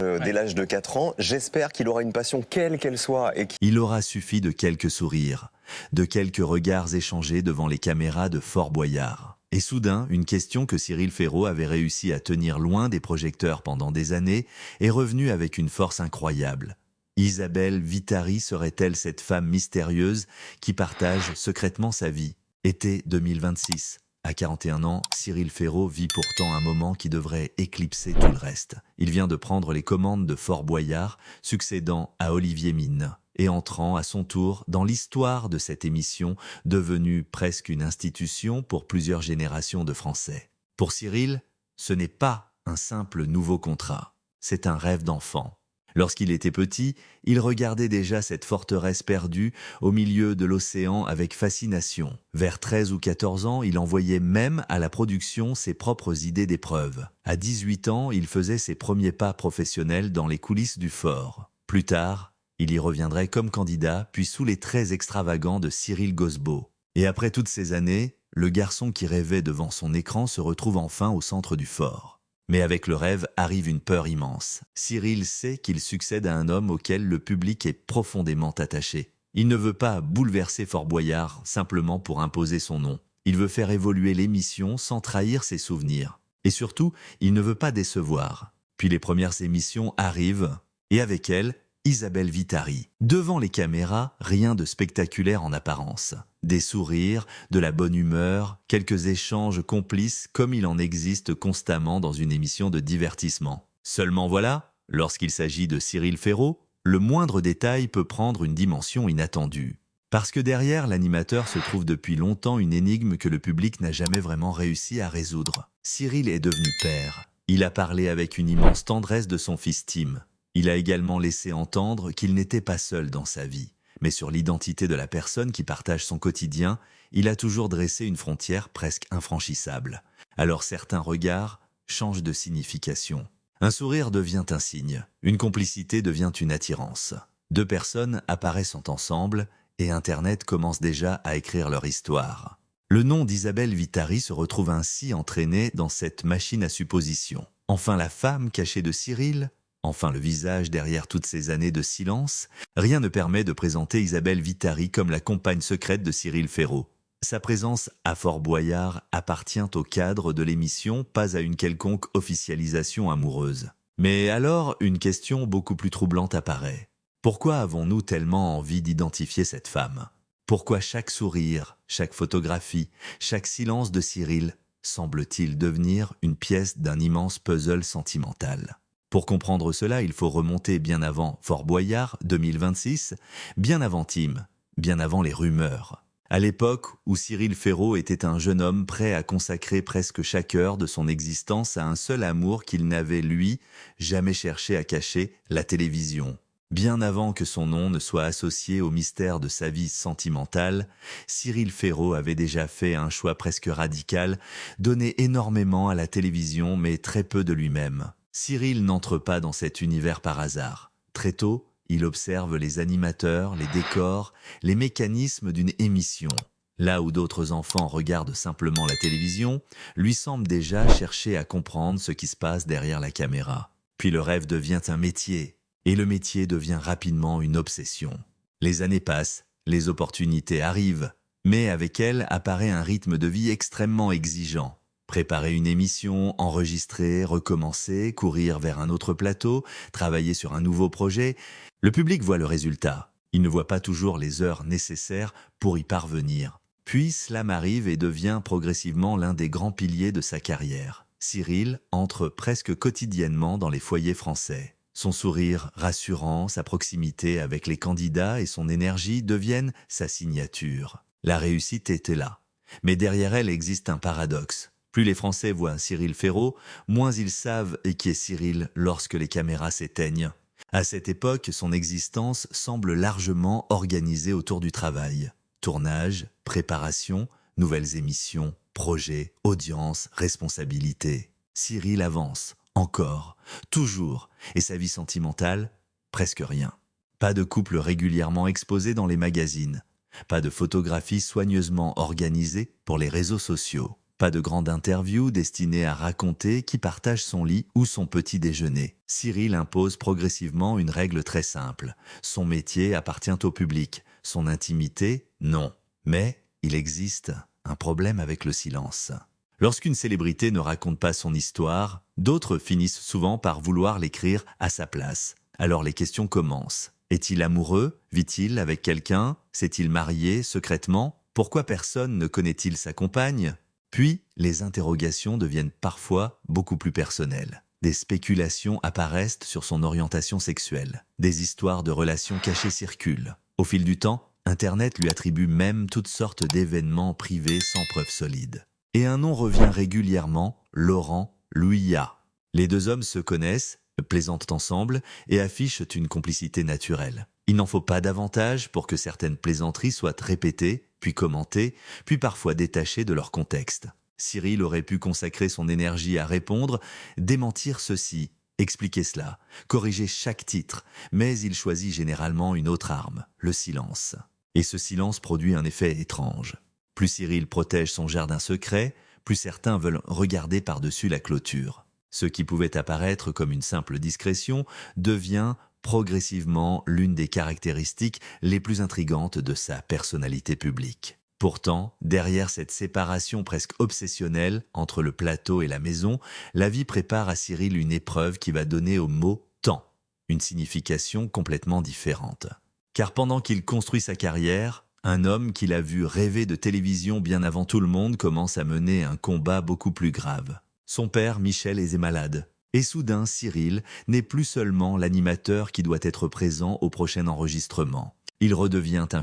Dès l'âge de 4 ans. J'espère qu'il aura une passion quelle qu'elle soit et Il aura suffi de quelques sourires, de quelques regards échangés devant les caméras de Fort Boyard. Et soudain, une question que Cyril Ferraud avait réussi à tenir loin des projecteurs pendant des années est revenue avec une force incroyable. Isabelle Vitari serait-elle cette femme mystérieuse qui partage secrètement sa vie? Été 2026. À 41 ans, Cyril Ferraud vit pourtant un moment qui devrait éclipser tout le reste. Il vient de prendre les commandes de Fort Boyard, succédant à Olivier Mine, et entrant à son tour dans l'histoire de cette émission devenue presque une institution pour plusieurs générations de Français. Pour Cyril, ce n'est pas un simple nouveau contrat, c'est un rêve d'enfant. Lorsqu'il était petit, il regardait déjà cette forteresse perdue au milieu de l'océan avec fascination. Vers 13 ou 14 ans, il envoyait même à la production ses propres idées d'épreuves. À 18 ans, il faisait ses premiers pas professionnels dans les coulisses du fort. Plus tard, il y reviendrait comme candidat, puis sous les traits extravagants de Cyril Gosbeau. Et après toutes ces années, le garçon qui rêvait devant son écran se retrouve enfin au centre du fort. Mais avec le rêve arrive une peur immense. Cyril sait qu'il succède à un homme auquel le public est profondément attaché. Il ne veut pas bouleverser Fort Boyard simplement pour imposer son nom. Il veut faire évoluer l'émission sans trahir ses souvenirs. Et surtout, il ne veut pas décevoir. Puis les premières émissions arrivent, et avec elles, Isabelle Vitari. Devant les caméras, rien de spectaculaire en apparence. Des sourires, de la bonne humeur, quelques échanges complices comme il en existe constamment dans une émission de divertissement. Seulement voilà, lorsqu'il s'agit de Cyril Ferraud, le moindre détail peut prendre une dimension inattendue. Parce que derrière l'animateur se trouve depuis longtemps une énigme que le public n'a jamais vraiment réussi à résoudre. Cyril est devenu père. Il a parlé avec une immense tendresse de son fils Tim. Il a également laissé entendre qu'il n'était pas seul dans sa vie. Mais sur l'identité de la personne qui partage son quotidien, il a toujours dressé une frontière presque infranchissable. Alors certains regards changent de signification. Un sourire devient un signe, une complicité devient une attirance. Deux personnes apparaissent ensemble et Internet commence déjà à écrire leur histoire. Le nom d'Isabelle Vitari se retrouve ainsi entraîné dans cette machine à suppositions. Enfin la femme cachée de Cyril, enfin le visage derrière toutes ces années de silence, rien ne permet de présenter Isabelle Vitari comme la compagne secrète de Cyril Ferraud. Sa présence à Fort Boyard appartient au cadre de l'émission, pas à une quelconque officialisation amoureuse. Mais alors, une question beaucoup plus troublante apparaît. Pourquoi avons-nous tellement envie d'identifier cette femme? Pourquoi chaque sourire, chaque photographie, chaque silence de Cyril semble-t-il devenir une pièce d'un immense puzzle sentimental? Pour comprendre cela, il faut remonter bien avant Fort Boyard 2026, bien avant Tim, bien avant les rumeurs. À l'époque où Cyril Ferraud était un jeune homme prêt à consacrer presque chaque heure de son existence à un seul amour qu'il n'avait, lui, jamais cherché à cacher, la télévision. Bien avant que son nom ne soit associé au mystère de sa vie sentimentale, Cyril Ferraud avait déjà fait un choix presque radical, donné énormément à la télévision mais très peu de lui-même. Cyril n'entre pas dans cet univers par hasard. Très tôt, il observe les animateurs, les décors, les mécanismes d'une émission. Là où d'autres enfants regardent simplement la télévision, lui semble déjà chercher à comprendre ce qui se passe derrière la caméra. Puis le rêve devient un métier, et le métier devient rapidement une obsession. Les années passent, les opportunités arrivent, mais avec elles apparaît un rythme de vie extrêmement exigeant. Préparer une émission, enregistrer, recommencer, courir vers un autre plateau, travailler sur un nouveau projet. Le public voit le résultat. Il ne voit pas toujours les heures nécessaires pour y parvenir. Puis Slam arrive et devient progressivement l'un des grands piliers de sa carrière. Cyril entre presque quotidiennement dans les foyers français. Son sourire rassurant, sa proximité avec les candidats et son énergie deviennent sa signature. La réussite était là. Mais derrière elle existe un paradoxe. Plus les Français voient Cyril Ferraud, moins ils savent qui est Cyril lorsque les caméras s'éteignent. À cette époque, son existence semble largement organisée autour du travail. Tournage, préparation, nouvelles émissions, projets, audiences, responsabilités. Cyril avance, encore, toujours, et sa vie sentimentale, presque rien. Pas de couple régulièrement exposé dans les magazines, pas de photographie soigneusement organisée pour les réseaux sociaux. Pas de grande interview destinée à raconter qui partage son lit ou son petit déjeuner. Cyril impose progressivement une règle très simple. Son métier appartient au public, son intimité, non. Mais il existe un problème avec le silence. Lorsqu'une célébrité ne raconte pas son histoire, d'autres finissent souvent par vouloir l'écrire à sa place. Alors les questions commencent. Est-il amoureux? Vit-il avec quelqu'un? S'est-il marié secrètement? Pourquoi personne ne connaît-il sa compagne? Puis, les interrogations deviennent parfois beaucoup plus personnelles. Des spéculations apparaissent sur son orientation sexuelle. Des histoires de relations cachées circulent. Au fil du temps, Internet lui attribue même toutes sortes d'événements privés sans preuve solide. Et un nom revient régulièrement, Laurent Louia. Les deux hommes se connaissent, plaisantent ensemble et affichent une complicité naturelle. Il n'en faut pas davantage pour que certaines plaisanteries soient répétées, puis commentées, puis parfois détachées de leur contexte. Cyril aurait pu consacrer son énergie à répondre, démentir ceci, expliquer cela, corriger chaque titre, mais il choisit généralement une autre arme, le silence. Et ce silence produit un effet étrange. Plus Cyril protège son jardin secret, plus certains veulent regarder par-dessus la clôture. Ce qui pouvait apparaître comme une simple discrétion devient progressivement l'une des caractéristiques les plus intrigantes de sa personnalité publique. Pourtant, derrière cette séparation presque obsessionnelle entre le plateau et la maison, la vie prépare à Cyril une épreuve qui va donner au mot « temps » une signification complètement différente. Car pendant qu'il construit sa carrière, un homme qu'il a vu rêver de télévision bien avant tout le monde commence à mener un combat beaucoup plus grave. Son père, Michel, est malade. Et soudain, Cyril n'est plus seulement l'animateur qui doit être présent au prochain enregistrement. Il redevient un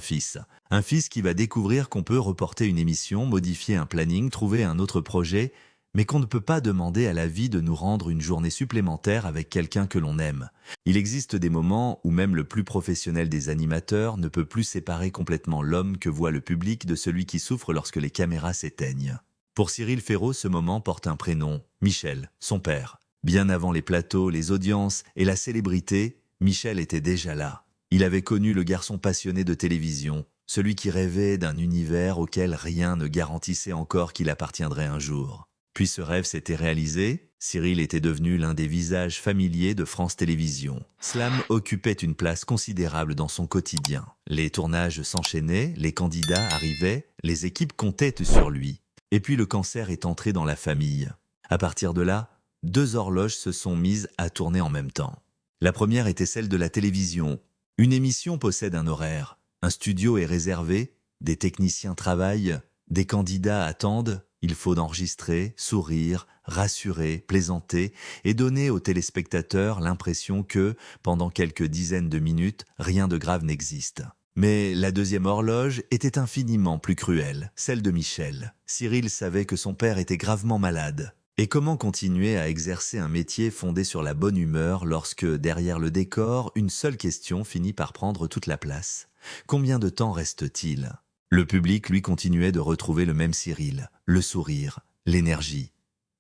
fils qui va découvrir qu'on peut reporter une émission, modifier un planning, trouver un autre projet, mais qu'on ne peut pas demander à la vie de nous rendre une journée supplémentaire avec quelqu'un que l'on aime. Il existe des moments où même le plus professionnel des animateurs ne peut plus séparer complètement l'homme que voit le public de celui qui souffre lorsque les caméras s'éteignent. Pour Cyril Ferraud, ce moment porte un prénom, Michel, son père. Bien avant les plateaux, les audiences et la célébrité, Michel était déjà là. Il avait connu le garçon passionné de télévision, celui qui rêvait d'un univers auquel rien ne garantissait encore qu'il appartiendrait un jour. Puis ce rêve s'était réalisé, Cyril était devenu l'un des visages familiers de France Télévisions. Slam occupait une place considérable dans son quotidien. Les tournages s'enchaînaient, les candidats arrivaient, les équipes comptaient sur lui. Et puis le cancer est entré dans la famille. À partir de là, 2 horloges se sont mises à tourner en même temps. La première était celle de la télévision. Une émission possède un horaire. Un studio est réservé, des techniciens travaillent, des candidats attendent. Il faut enregistrer, sourire, rassurer, plaisanter et donner aux téléspectateurs l'impression que, pendant quelques dizaines de minutes, rien de grave n'existe. Mais la deuxième horloge était infiniment plus cruelle, celle de Michel. Cyril savait que son père était gravement malade. Et comment continuer à exercer un métier fondé sur la bonne humeur lorsque, derrière le décor, une seule question finit par prendre toute la place? Combien de temps reste-t-il? Le public, lui, continuait de retrouver le même Cyril, le sourire, l'énergie,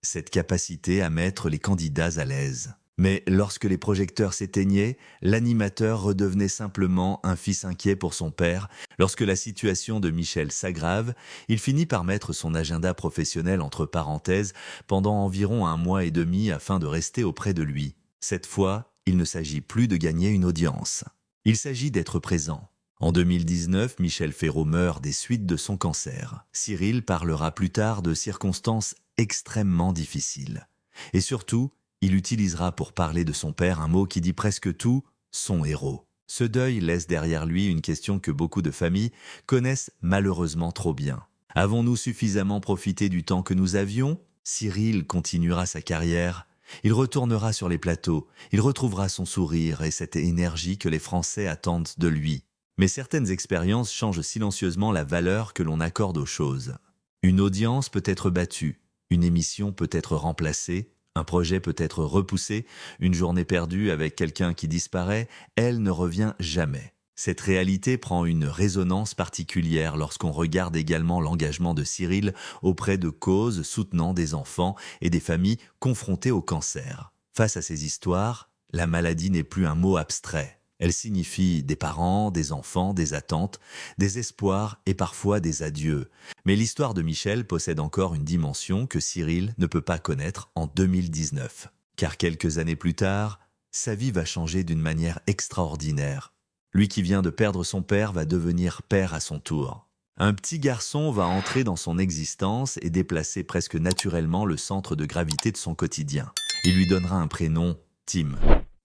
cette capacité à mettre les candidats à l'aise. Mais lorsque les projecteurs s'éteignaient, l'animateur redevenait simplement un fils inquiet pour son père. Lorsque la situation de Michel s'aggrave, il finit par mettre son agenda professionnel entre parenthèses pendant environ 1 mois et demi afin de rester auprès de lui. Cette fois, il ne s'agit plus de gagner une audience. Il s'agit d'être présent. En 2019, Michel Ferraud meurt des suites de son cancer. Cyril parlera plus tard de circonstances extrêmement difficiles. Et surtout, il utilisera pour parler de son père un mot qui dit presque tout, son héros. Ce deuil laisse derrière lui une question que beaucoup de familles connaissent malheureusement trop bien. Avons-nous suffisamment profité du temps que nous avions? Cyril continuera sa carrière. Il retournera sur les plateaux. Il retrouvera son sourire et cette énergie que les Français attendent de lui. Mais certaines expériences changent silencieusement la valeur que l'on accorde aux choses. Une audience peut être battue, une émission peut être remplacée, un projet peut être repoussé, une journée perdue avec quelqu'un qui disparaît, elle ne revient jamais. Cette réalité prend une résonance particulière lorsqu'on regarde également l'engagement de Cyril auprès de causes soutenant des enfants et des familles confrontées au cancer. Face à ces histoires, la maladie n'est plus un mot abstrait. Elle signifie des parents, des enfants, des attentes, des espoirs et parfois des adieux. Mais l'histoire de Michel possède encore une dimension que Cyril ne peut pas connaître en 2019. Car quelques années plus tard, sa vie va changer d'une manière extraordinaire. Lui qui vient de perdre son père va devenir père à son tour. Un petit garçon va entrer dans son existence et déplacer presque naturellement le centre de gravité de son quotidien. Il lui donnera un prénom, Tim.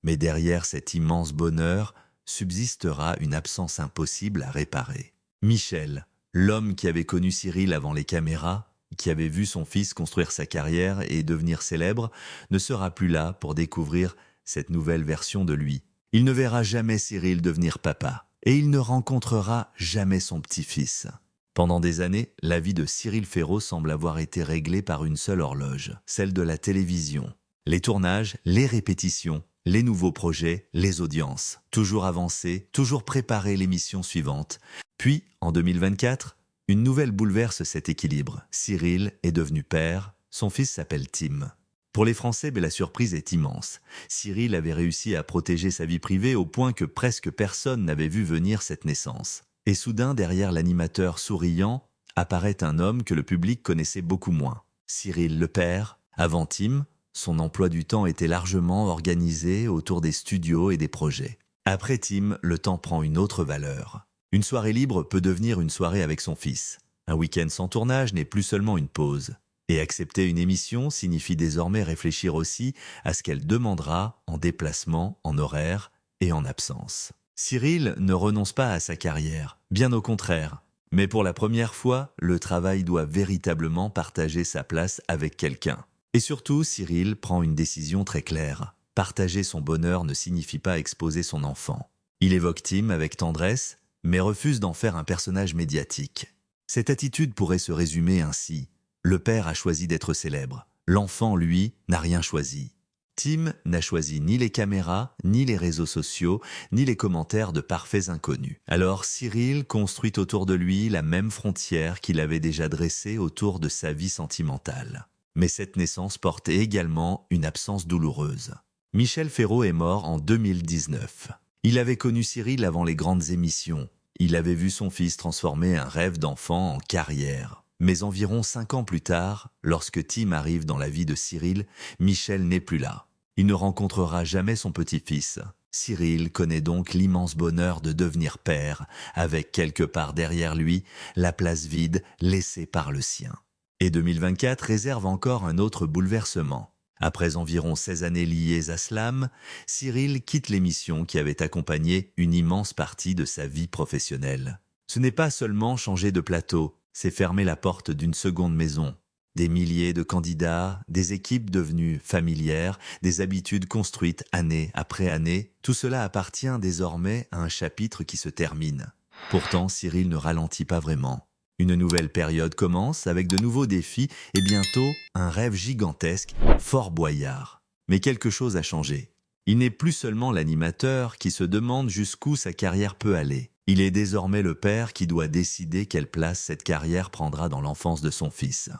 Mais derrière cet immense bonheur subsistera une absence impossible à réparer. Michel, l'homme qui avait connu Cyril avant les caméras, qui avait vu son fils construire sa carrière et devenir célèbre, ne sera plus là pour découvrir cette nouvelle version de lui. Il ne verra jamais Cyril devenir papa, et il ne rencontrera jamais son petit-fils. Pendant des années, la vie de Cyril Ferraud semble avoir été réglée par une seule horloge, celle de la télévision. Les tournages, les répétitions, les nouveaux projets, les audiences. Toujours avancer, toujours préparer l'émission suivante. Puis, en 2024, une nouvelle bouleverse cet équilibre. Cyril est devenu père, son fils s'appelle Tim. Pour les Français, la surprise est immense. Cyril avait réussi à protéger sa vie privée au point que presque personne n'avait vu venir cette naissance. Et soudain, derrière l'animateur souriant, apparaît un homme que le public connaissait beaucoup moins. Cyril le père, avant Tim, son emploi du temps était largement organisé autour des studios et des projets. Après Tim, le temps prend une autre valeur. Une soirée libre peut devenir une soirée avec son fils. Un week-end sans tournage n'est plus seulement une pause. Et accepter une émission signifie désormais réfléchir aussi à ce qu'elle demandera en déplacement, en horaire et en absence. Cyril ne renonce pas à sa carrière, bien au contraire. Mais pour la première fois, le travail doit véritablement partager sa place avec quelqu'un. Et surtout, Cyril prend une décision très claire. Partager son bonheur ne signifie pas exposer son enfant. Il évoque Tim avec tendresse, mais refuse d'en faire un personnage médiatique. Cette attitude pourrait se résumer ainsi. Le père a choisi d'être célèbre. L'enfant, lui, n'a rien choisi. Tim n'a choisi ni les caméras, ni les réseaux sociaux, ni les commentaires de parfaits inconnus. Alors Cyril construit autour de lui la même frontière qu'il avait déjà dressée autour de sa vie sentimentale. Mais cette naissance porte également une absence douloureuse. Michel Ferraud est mort en 2019. Il avait connu Cyril avant les grandes émissions. Il avait vu son fils transformer un rêve d'enfant en carrière. Mais environ 5 ans plus tard, lorsque Tim arrive dans la vie de Cyril, Michel n'est plus là. Il ne rencontrera jamais son petit-fils. Cyril connaît donc l'immense bonheur de devenir père, avec quelque part derrière lui la place vide laissée par le sien. Et 2024 réserve encore un autre bouleversement. Après environ 16 années liées à Slam, Cyril quitte l'émission qui avait accompagné une immense partie de sa vie professionnelle. Ce n'est pas seulement changer de plateau, c'est fermer la porte d'une seconde maison. Des milliers de candidats, des équipes devenues familières, des habitudes construites année après année, tout cela appartient désormais à un chapitre qui se termine. Pourtant, Cyril ne ralentit pas vraiment. Une nouvelle période commence avec de nouveaux défis et bientôt un rêve gigantesque, Fort Boyard. Mais quelque chose a changé. Il n'est plus seulement l'animateur qui se demande jusqu'où sa carrière peut aller. Il est désormais le père qui doit décider quelle place cette carrière prendra dans l'enfance de son fils.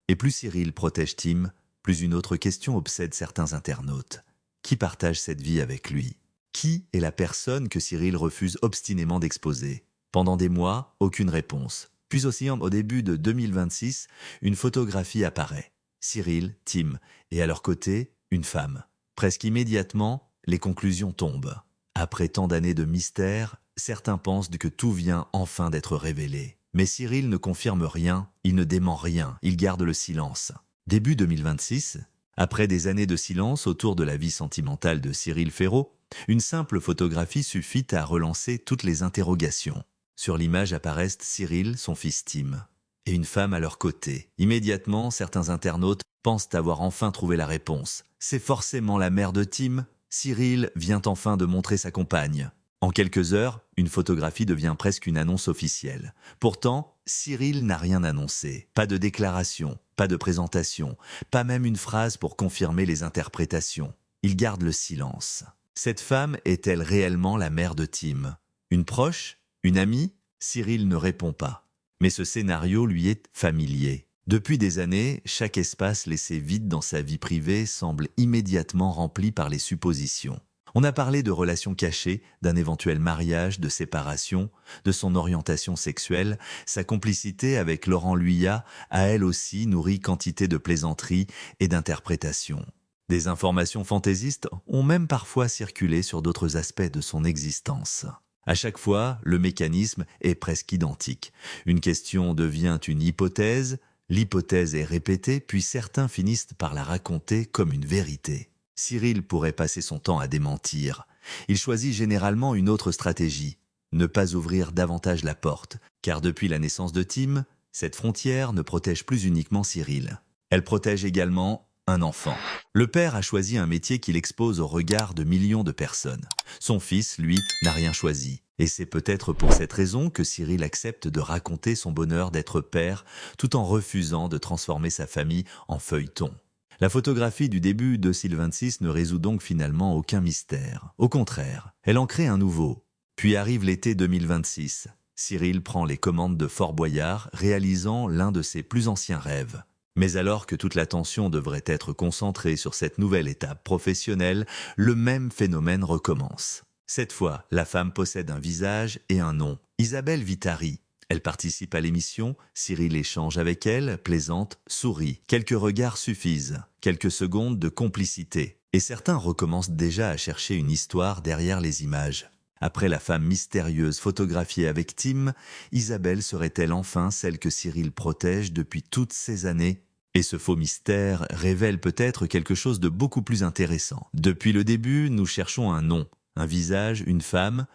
Et plus Cyril protège Tim, plus une autre question obsède certains internautes. Qui partage cette vie avec lui? Qui est la personne que Cyril refuse obstinément d'exposer? Pendant des mois, aucune réponse. Puis aussi au début de 2026, une photographie apparaît. Cyril, Tim, et à leur côté, une femme. Presque immédiatement, les conclusions tombent. Après tant d'années de mystère, certains pensent que tout vient enfin d'être révélé. Mais Cyril ne confirme rien, il ne dément rien, il garde le silence. Début 2026, après des années de silence autour de la vie sentimentale de Cyril Ferraud, une simple photographie suffit à relancer toutes les interrogations. Sur l'image apparaissent Cyril, son fils Tim, et une femme à leur côté. Immédiatement, certains internautes pensent avoir enfin trouvé la réponse. C'est forcément la mère de Tim. Cyril vient enfin de montrer sa compagne. En quelques heures, une photographie devient presque une annonce officielle. Pourtant, Cyril n'a rien annoncé. Pas de déclaration, pas de présentation, pas même une phrase pour confirmer les interprétations. Il garde le silence. Cette femme est-elle réellement la mère de Tim? Une proche? Une amie? Cyril ne répond pas. Mais ce scénario lui est familier. Depuis des années, chaque espace laissé vide dans sa vie privée semble immédiatement rempli par les suppositions. On a parlé de relations cachées, d'un éventuel mariage, de séparation, de son orientation sexuelle. Sa complicité avec Laurent Luyat a elle aussi nourri quantité de plaisanteries et d'interprétations. Des informations fantaisistes ont même parfois circulé sur d'autres aspects de son existence. À chaque fois, le mécanisme est presque identique. Une question devient une hypothèse, l'hypothèse est répétée, puis certains finissent par la raconter comme une vérité. Cyril pourrait passer son temps à démentir. Il choisit généralement une autre stratégie, ne pas ouvrir davantage la porte, car depuis la naissance de Tim, cette frontière ne protège plus uniquement Cyril. Elle protège également un enfant. Le père a choisi un métier qu'il expose au regard de millions de personnes. Son fils, lui, n'a rien choisi. Et c'est peut-être pour cette raison que Cyril accepte de raconter son bonheur d'être père, tout en refusant de transformer sa famille en feuilleton. La photographie du début de 2026 ne résout donc finalement aucun mystère. Au contraire, elle en crée un nouveau. Puis arrive l'été 2026. Cyril prend les commandes de Fort Boyard, réalisant l'un de ses plus anciens rêves. Mais alors que toute l'attention devrait être concentrée sur cette nouvelle étape professionnelle, le même phénomène recommence. Cette fois, la femme possède un visage et un nom, Isabelle Vitari. Elle participe à l'émission, Cyril échange avec elle, plaisante, sourit. Quelques regards suffisent, quelques secondes de complicité. Et certains recommencent déjà à chercher une histoire derrière les images. Après la femme mystérieuse photographiée avec Tim, Isabelle serait-elle enfin celle que Cyril protège depuis toutes ces années ? Et ce faux mystère révèle peut-être quelque chose de beaucoup plus intéressant. Depuis le début, nous cherchons un nom, un visage, une femme,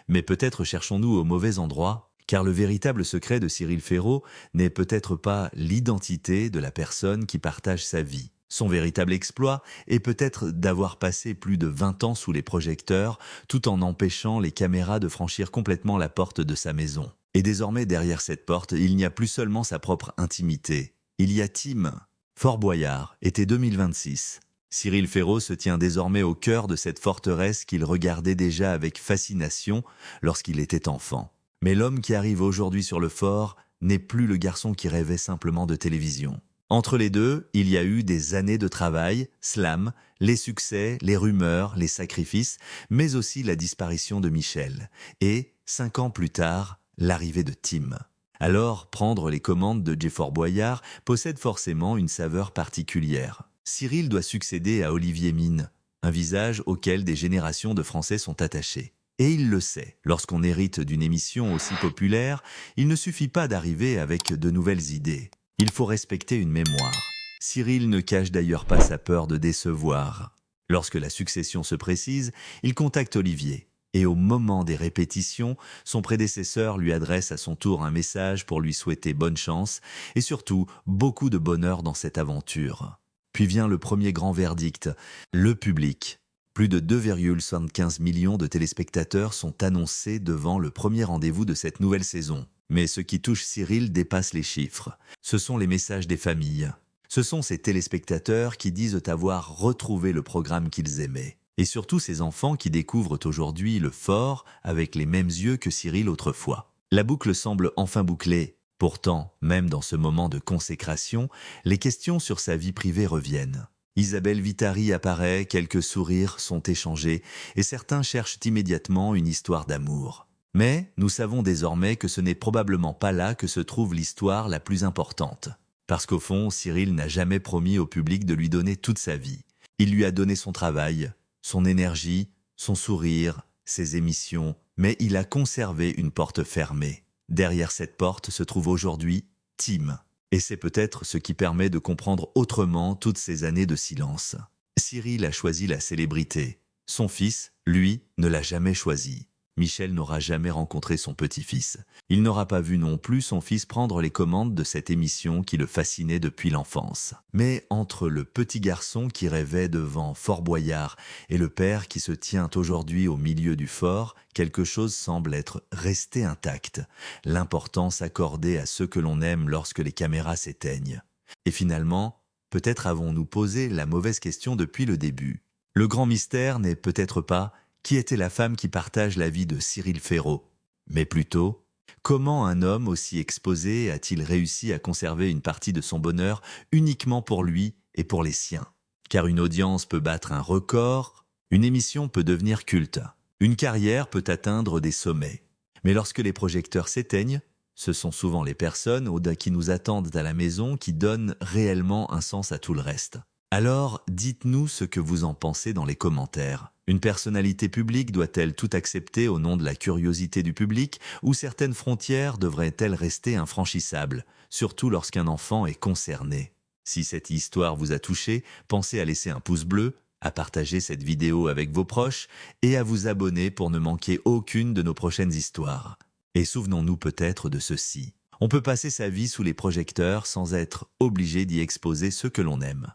mais peut-être cherchons-nous au mauvais endroit ? Car le véritable secret de Cyril Ferraud n'est peut-être pas l'identité de la personne qui partage sa vie. Son véritable exploit est peut-être d'avoir passé plus de 20 ans sous les projecteurs, tout en empêchant les caméras de franchir complètement la porte de sa maison. Et désormais, derrière cette porte, il n'y a plus seulement sa propre intimité. Il y a Tim. Fort Boyard, été 2026. Cyril Ferraud se tient désormais au cœur de cette forteresse qu'il regardait déjà avec fascination lorsqu'il était enfant. Mais l'homme qui arrive aujourd'hui sur le fort n'est plus le garçon qui rêvait simplement de télévision. Entre les deux, il y a eu des années de travail, slam, les succès, les rumeurs, les sacrifices, mais aussi la disparition de Michel. Et, 5 ans plus tard, l'arrivée de Tim. Alors, prendre les commandes de Fort Boyard possède forcément une saveur particulière. Cyril doit succéder à Olivier Mine, un visage auquel des générations de Français sont attachés. Et il le sait, lorsqu'on hérite d'une émission aussi populaire, il ne suffit pas d'arriver avec de nouvelles idées. Il faut respecter une mémoire. Cyril ne cache d'ailleurs pas sa peur de décevoir. Lorsque la succession se précise, il contacte Olivier. Et au moment des répétitions, son prédécesseur lui adresse à son tour un message pour lui souhaiter bonne chance et surtout beaucoup de bonheur dans cette aventure. Puis vient le premier grand verdict, le public. Plus de 2,75 millions de téléspectateurs sont annoncés devant le premier rendez-vous de cette nouvelle saison. Mais ce qui touche Cyril dépasse les chiffres. Ce sont les messages des familles. Ce sont ces téléspectateurs qui disent avoir retrouvé le programme qu'ils aimaient. Et surtout ces enfants qui découvrent aujourd'hui le fort avec les mêmes yeux que Cyril autrefois. La boucle semble enfin bouclée. Pourtant, même dans ce moment de consécration, les questions sur sa vie privée reviennent. Isabelle Vitari apparaît, quelques sourires sont échangés et certains cherchent immédiatement une histoire d'amour. Mais nous savons désormais que ce n'est probablement pas là que se trouve l'histoire la plus importante. Parce qu'au fond, Cyril n'a jamais promis au public de lui donner toute sa vie. Il lui a donné son travail, son énergie, son sourire, ses émissions, mais il a conservé une porte fermée. Derrière cette porte se trouve aujourd'hui Tim. Et c'est peut-être ce qui permet de comprendre autrement toutes ces années de silence. Cyril a choisi la célébrité. Son fils, lui, ne l'a jamais choisi. Michel n'aura jamais rencontré son petit-fils. Il n'aura pas vu non plus son fils prendre les commandes de cette émission qui le fascinait depuis l'enfance. Mais entre le petit garçon qui rêvait devant Fort Boyard et le père qui se tient aujourd'hui au milieu du fort, quelque chose semble être resté intact. L'importance accordée à ceux que l'on aime lorsque les caméras s'éteignent. Et finalement, peut-être avons-nous posé la mauvaise question depuis le début. Le grand mystère n'est peut-être pas qui était la femme qui partage la vie de Cyril Ferraud, mais plutôt, comment un homme aussi exposé a-t-il réussi à conserver une partie de son bonheur uniquement pour lui et pour les siens ? Car une audience peut battre un record, Une émission peut devenir culte. Une carrière peut atteindre des sommets. Mais lorsque les projecteurs s'éteignent, ce sont souvent les personnes qui nous attendent à la maison qui donnent réellement un sens à tout le reste. Alors, dites-nous ce que vous en pensez dans les commentaires. Une personnalité publique doit-elle tout accepter au nom de la curiosité du public ou certaines frontières devraient-elles rester infranchissables, surtout lorsqu'un enfant est concerné? Si cette histoire vous a touché, pensez à laisser un pouce bleu, à partager cette vidéo avec vos proches et à vous abonner pour ne manquer aucune de nos prochaines histoires. Et souvenons-nous peut-être de ceci. On peut passer sa vie sous les projecteurs sans être obligé d'y exposer ce que l'on aime.